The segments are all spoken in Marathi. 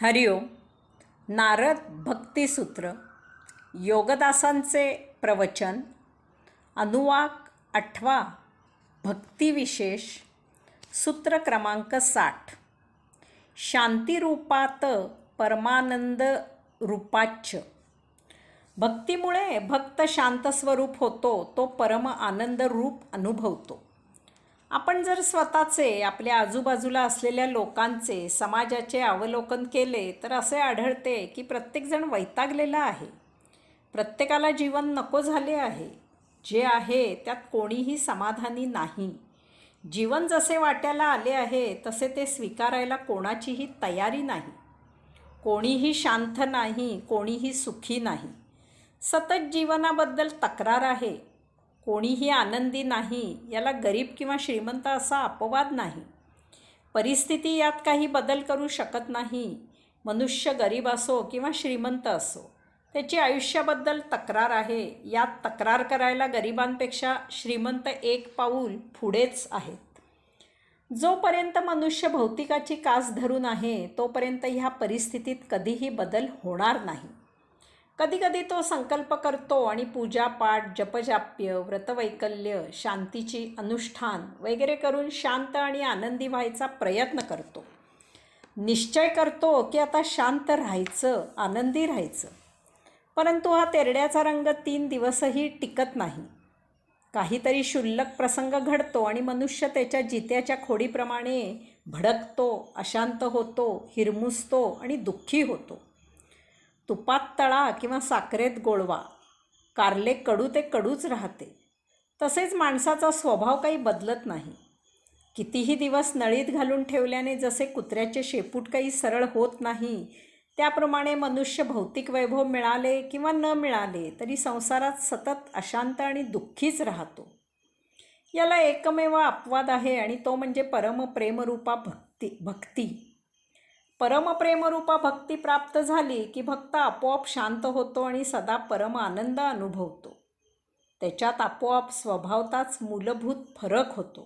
हरिओम. नारद भक्तिसूत्र योगदासांचे प्रवचन अनुवाक 8 भक्तिविशेष सूत्र क्रमांक 60. शांतिरूपात परमानंद रूपाच्च. भक्तीमुळे भक्त शांत स्वरूप होतो, तो परम आनंद रूप अनुभवतो. आपण जर स्वतःचे, आपल्या आजूबाजूला असलेल्या लोकांचे, समाजाचे अवलोकन केले तर असे आढळते की प्रत्येकजण वैतागलेला आहे. प्रत्येकाला जीवन नको झाले आहे. जे आहे त्यात कोणीही समाधानी नाही. जीवन जसे वाट्याला आले आहे तसे ते स्वीकारायला कोणाचीही तयारी नाही. कोणीही शांत नाही, कोणीही सुखी नाही. सतत जीवनाबद्दल तक्रार आहे. कोणीही आनंदी नाही. याला गरीब किंवा श्रीमंत असा अपवाद नाही. परिस्थिती यात काही बदल करू शकत नाही. मनुष्य गरीब असो किंवा श्रीमंत असो, त्याची आयुष्याबद्दल तक्रार आहे. यात तक्रार करायला गरिबांपेक्षा श्रीमंत एक पाऊल पुढेच आहेत. जोपर्यंत मनुष्य भौतिकाची कास धरून आहे तोपर्यंत ह्या परिस्थितीत कधीही बदल होणार नाही. कधीकधी तो संकल्प करतो आणि पूजापाठ, जपजाप्य, व्रतवैकल्य, शांतीची अनुष्ठान वगैरे करून शांत आणि आनंदी व्हायचा प्रयत्न करतो. निश्चय करतो की आता शांत राहायचं, आनंदी राहायचं. परंतु हा तेरड्याचा रंग 3 दिवसही टिकत नाही. काहीतरी क्षुल्लक प्रसंग घडतो आणि मनुष्य त्याच्या जित्याच्या खोडीप्रमाणे भडकतो, अशांत होतो, हिरमुसतो आणि दुःखी होतो. तुपात तळा किंवा साखरेत गोळवा, कारले कडू ते कडूच राहते. तसेच माणसाचा स्वभाव काही बदलत नाही. कितीही दिवस नळीत घालून ठेवल्याने जसे कुत्र्याचे शेपूट काही सरळ होत नाही, त्याप्रमाणे मनुष्य भौतिक वैभव मिळाले किंवा न मिळाले तरी संसारात सतत अशांत आणि दुःखीच राहतो. याला एकमेव अपवाद आहे आणि तो म्हणजे परमप्रेमरूपा भक्ती. परमप्रेमरूपा भक्ती प्राप्त झाली की भक्त आपोआप शांत होतो आणि सदा परम आनंद अनुभवतो. त्याच्यात आपोआप स्वभावताच मूलभूत फरक होतो.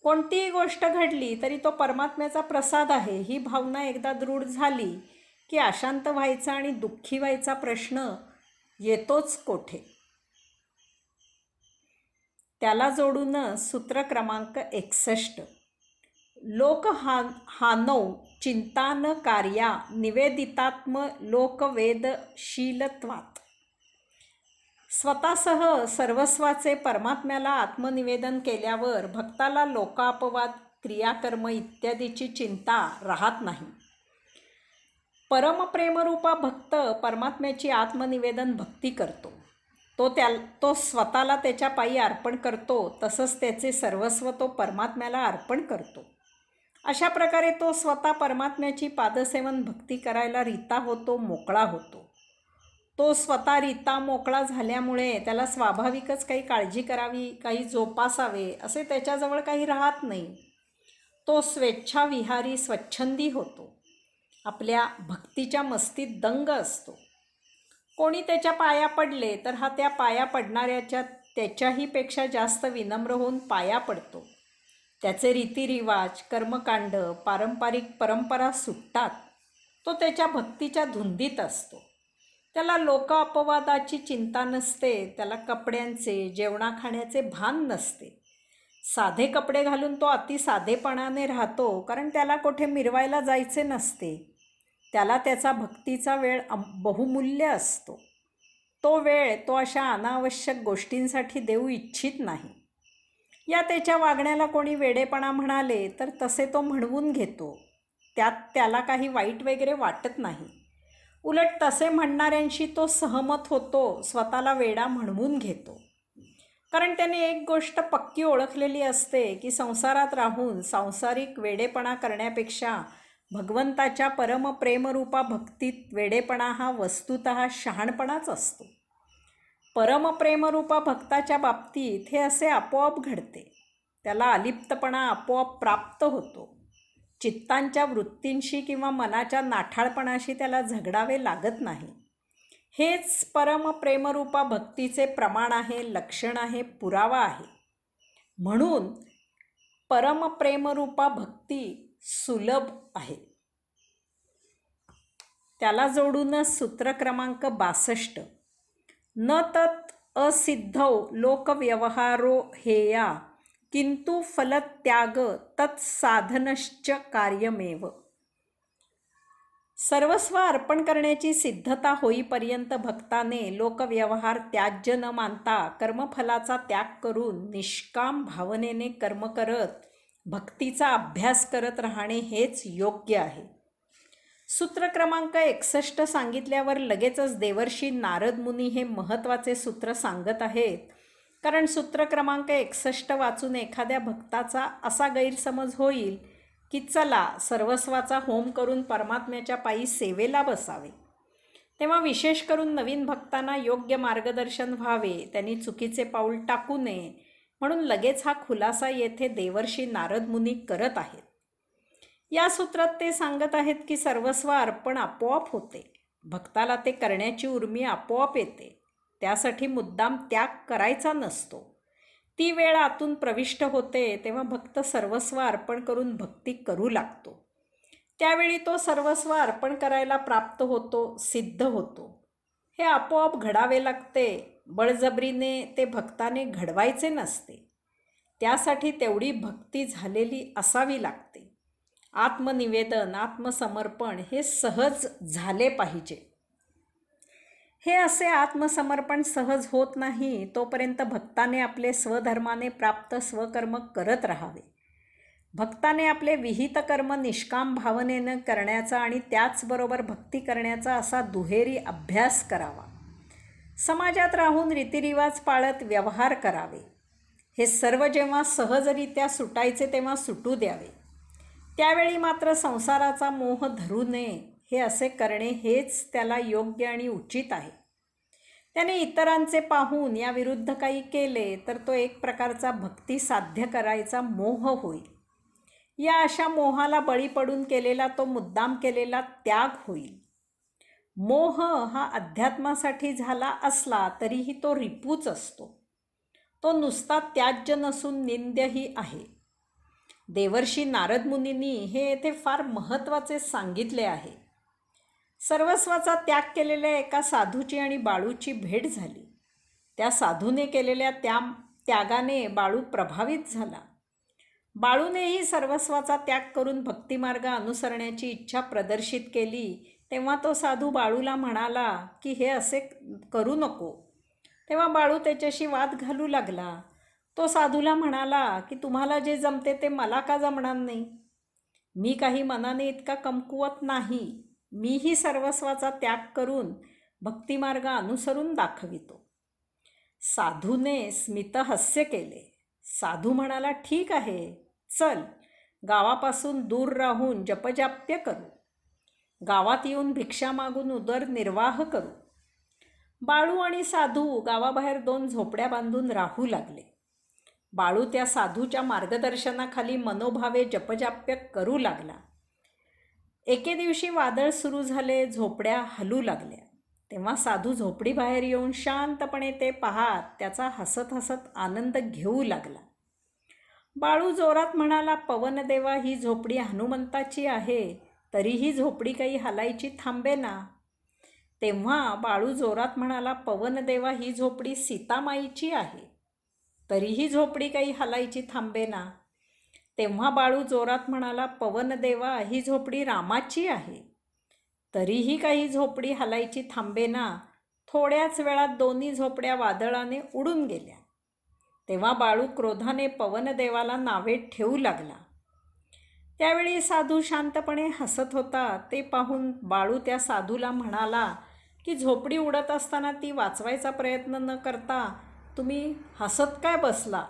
कोणतीही गोष्ट घडली तरी तो परमात्म्याचा प्रसाद आहे ही भावना एकदा दृढ झाली की अशांत व्हायचा आणि दुःखी व्हायचा प्रश्न येतोच कोठे. त्याला जोडून सूत्र क्रमांक 61. लोक हानौ चिंता न कार्या निवेदितात्म लोकवेदशीलत्वात्. स्वतःसह सर्वस्वाचे परमात्म्याला आत्मनिवेदन केल्यावर भक्ताला लोकापवाद, क्रियाकर्म इत्यादीची चिंता राहत नाही. परमप्रेमरूपा भक्त परमात्म्याची आत्मनिवेदन भक्ती करतो. तो स्वतःला त्याच्या पायी अर्पण करतो. तसंच त्याचे सर्वस्व तो परमात्म्याला अर्पण करतो. अशा प्रकारे तो स्वतः परमात्म्याची पादसेवन भक्ती करायला रीता होतो, मोकळा होतो. तो स्वतः रीता मोकळा झाल्यामुळे त्याला स्वाभाविकच काही काळजी करावी, काही जोपासावे असे त्याच्याजवळ काही राहत नाही. तो स्वेच्छाविहारी, स्वच्छंदी होतो. आपल्या भक्तीच्या मस्तीत दंग असतो. कोणी त्याच्या पाया पडले तर हा त्या पाया पडणाऱ्याच्या त्याच्याही पेक्षा जास्त विनम्र होऊन पाया पडतो. त्याचे रीतिरिवाज, कर्मकांड, पारंपरिक परंपरा सुटतात. तो त्याच्या भक्तीच्या धुंदीत असतो. त्याला लोक अपवादाची चिंता नसते. त्याला कपड्यांचे, जेवणाखाण्याचे भान नसते. साधे कपडे घालून तो अति साधेपणाने राहतो, कारण त्याला कुठे मिरवायला जायचे नसते. त्याला त्याचा भक्तीचा वेळ बहुमूल्य असतो. तो वेळ तो अशा अनावश्यक गोष्टींसाठी देऊ इच्छित नाही. या त्याच्या वागण्याला कोणी वेडेपणा म्हणाले तर तसे तो म्हणवून घेतो. त्यात त्याला काही वाईट वगैरे वाटत नाही. उलट तसे म्हणणाऱ्यांशी तो सहमत होतो, स्वतःला वेडा म्हणवून घेतो. कारण त्याने एक गोष्ट पक्की ओळखलेली असते की संसारात राहून सांसारिक वेडेपणा करण्यापेक्षा भगवंताच्या परमप्रेमरूपा भक्तीत वेडेपणा हा वस्तुतः शहाणपणाच असतो. परमप्रेमरूपा भक्ताच्या बाबतीत हे असे आपोआप घडते. त्याला अलिप्तपणा आपोआप प्राप्त होतो. चित्तांच्या वृत्तींशी किंवा मनाच्या नाठाळपणाशी त्याला झगडावे लागत नाही. हेच परमप्रेमरूपा भक्तीचे प्रमाण आहे, लक्षण आहे, पुरावा आहे. म्हणून परमप्रेमरूपा भक्ती सुलभ आहे. त्याला जोडूनच सूत्र क्रमांक 62. न तत् असिद्धौ लोकव्यवहारो हेया किंतु फलत्याग तत्साधनश्च कार्यमेव. सर्वस्व अर्पण करण्याची सिद्धता होईपर्यंत भक्ताने लोकव्यवहार त्याज्य न मानता कर्मफलाचा त्याग करून निष्काम भावनेने कर्म करत भक्तीचा अभ्यास करत राहणे हेच योग्य आहे. सूत्र क्रमांक 61 सांगितल्यावर लगेचच देवर्षी नारद मुनी हे महत्त्वाचे सूत्र सांगत आहेत. कारण सूत्र क्रमांक 61 वाचून एखाद्या भक्ताचा असा गैरसमज होईल की चला सर्वस्वाचा होम करून परमात्म्याच्या पायी सेवेला बसावे. तेव्हा विशेष करून नवीन भक्तांना योग्य मार्गदर्शन व्हावे, त्यांनी चुकीचे पाऊल टाकू नये म्हणून लगेच हा खुलासा येथे देवर्षी नारद मुनी करत आहेत. या सूत्रात ते सांगत आहेत की सर्वस्व अर्पण आपोआप होते. भक्ताला ते करण्याची उर्मी आपोआप येते. त्यासाठी मुद्दाम त्याग करायचा नसतो. ती वेळ आतून प्रविष्ट होते तेव्हा भक्त सर्वस्व अर्पण करून भक्ती करू लागतो. त्यावेळी तो सर्वस्व अर्पण करायला प्राप्त होतो, सिद्ध होतो. हे आपोआप घडावे लागते. बळजबरीने ते भक्ताने घडवायचे नसते. त्यासाठी तेवढी भक्ती झालेली असावी लागते. आत्मनिवेदन, आत्मसमर्पण हे सहज झाले पाहिजे. हे असे आत्मसमर्पण सहज होत नाही तोपर्यंत भक्ताने आपले स्वधर्माने प्राप्त स्वकर्म करत राहावे. भक्ताने आपले विहित कर्म निष्काम भावनेनं करण्याचा आणि त्याचबरोबर भक्ती करण्याचा असा दुहेरी अभ्यास करावा. समाजात राहून रीतिरिवाज पाळत व्यवहार करावे. हे सर्व जेव्हा सहजरित्या सुटायचे तेव्हा सुटू द्यावे. त्यावेळी मात्र संसाराचा मोह धरू नये. हे असे करणे हेच त्याला योग्य आणि उचित आहे. त्याने इतरांचे पाहून याविरुद्ध काही केले तर तो एक प्रकारचा भक्ती साध्य करायचा मोह होईल. या अशा मोहाला बळी पडून केलेला तो मुद्दाम केलेला त्याग होईल. मोह हा अध्यात्मासाठी झाला असला तरीही तो रिपूच असतो. तो नुसता त्याज्य नसून निंद्यही आहे. देवर्षी नारद मुनींनी हे येथे फार महत्त्वाचे सांगितले आहे. सर्वस्वाचा त्याग केलेल्या एका साधूची आणि बाळूची भेट झाली. त्या साधूने केलेल्या त्यागाने बाळू प्रभावित झाला. बाळूनेही सर्वस्वाचा त्याग करून भक्तिमार्ग अनुसरण्याची इच्छा प्रदर्शित केली. तेव्हा तो साधू बाळूला म्हणाला की हे असे करू नको. तेव्हा बाळू त्याच्याशी वाद घालू लागला. तो साधूला म्हणाला की तुम्हाला जे जमते ते मला का जमणार नाही. मी काही मनाने इतका कमकुवत नाही. मीही सर्वस्वाचा त्याग करून भक्तिमार्ग अनुसरून दाखवितो. साधूने स्मितहास्य केले. साधू म्हणाला ठीक आहे, चल गावापासून दूर राहून जपजाप्य करू. गावात येऊन भिक्षा मागून उदरनिर्वाह करू. बाळू आणि साधू गावाबाहेर 2 झोपड्या बांधून राहू लागले. बाळू त्या साधूच्या मार्गदर्शनाखाली मनोभावे जपजाप्य करू लागला. एके दिवशी वादळ सुरू झाले. झोपड्या हलू लागल्या. तेव्हा साधू झोपडीबाहेर येऊन शांतपणे ते पाहत त्याचा हसत हसत आनंद घेऊ लागला. बाळू जोरात म्हणाला, पवनदेवा, ही झोपडी हनुमंताची आहे, तरीही झोपडी काही हलायची थांबेना. तेव्हा बाळू जोरात म्हणाला, पवनदेवा, ही झोपडी सीतामाईची आहे, तरीही झोपडी काही हलायची थांबेना. तेव्हा बाळू जोरात म्हणाला, पवनदेवा, ही झोपडी रामाची आहे, तरीही काही झोपडी हलायची थांबेना. थोड्याच वेळात दोन्ही झोपड्या वादळाने उडून गेल्या. तेव्हा बाळू क्रोधाने पवनदेवाला नावे ठेवू लागला. त्यावेळी साधू शांतपणे हसत होता. ते पाहून बाळू त्या साधूला म्हणाला की झोपडी उडत असताना ती वाचवायचा प्रयत्न न करता तुम्ही हसत काय बसला?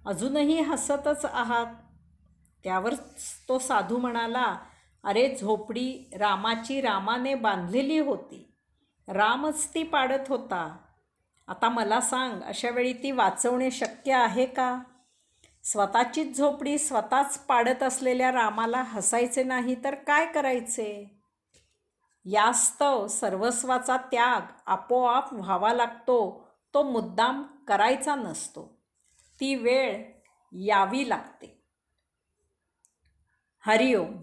अजूनही हसतच आहात. त्यावर तो साधू म्हणाला, अरे झोपडी रामाची रामाने बांधलेली होती. रामच ती पाडत होता. आता मला सांग, अशा वेळी ती वाचवणे शक्य आहे का? स्वतःचीच झोपडी स्वतःच पाडत असलेल्या रामाला हसायचे नाही तर काय करायचे? यास्तव सर्वस्वाचा त्याग आपोआप व्हावा लागतो. तो मुद्दाम करायचा नसतो. ती वेळ यावी लागते. हरिओम.